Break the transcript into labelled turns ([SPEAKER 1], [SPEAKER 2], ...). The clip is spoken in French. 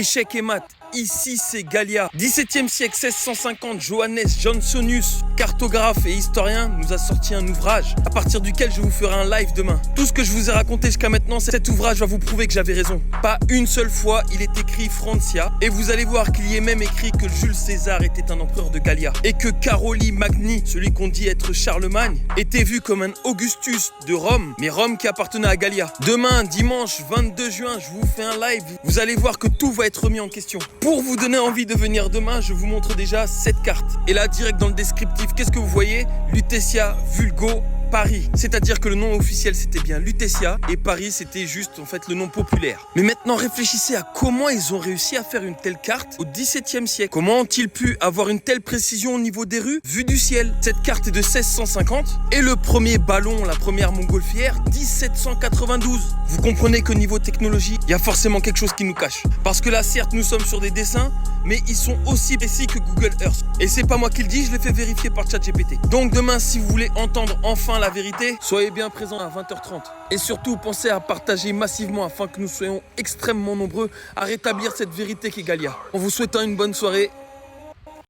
[SPEAKER 1] Échec et maths, ici c'est Gallia. 17e siècle, 1650, Johannes Johnsonius, cartographe et historien, nous a sorti un ouvrage à partir duquel je vous ferai un live demain. Tout ce que je vous ai raconté jusqu'à maintenant, cet ouvrage va vous prouver que j'avais raison. Pas une seule fois, il est écrit Francia, et vous allez voir qu'il y est même écrit que Jules César était un empereur de Gallia, et que Caroli Magni, celui qu'on dit être Charlemagne, était vu comme un Augustus de Rome, mais Rome qui appartenait à Gallia. Demain, dimanche 22 juin, je vous fais un live, vous allez voir que tout va être remis en question. Pour vous donner envie de venir demain, je vous montre déjà cette carte. Et là, direct dans le descriptif, qu'est-ce que vous voyez? Lutetia Vulgo Paris. C'est-à-dire que le nom officiel c'était bien Lutetia et Paris c'était juste en fait le nom populaire. Mais maintenant réfléchissez à comment ils ont réussi à faire une telle carte au XVIIe siècle. Comment ont-ils pu avoir une telle précision au niveau des rues vues du ciel? Cette carte est de 1650 et le premier ballon, la première montgolfière, 1792. Vous comprenez qu'au niveau technologie, il y a forcément quelque chose qui nous cache. Parce que là certes nous sommes sur des dessins, mais ils sont aussi précis que Google Earth. Et c'est pas moi qui le dis, je l'ai fait vérifier par ChatGPT. Donc demain, si vous voulez entendre enfin la vérité, soyez bien présents à 20h30. Et surtout, pensez à partager massivement afin que nous soyons extrêmement nombreux à rétablir cette vérité qu'est Gallia. En vous souhaitant une bonne soirée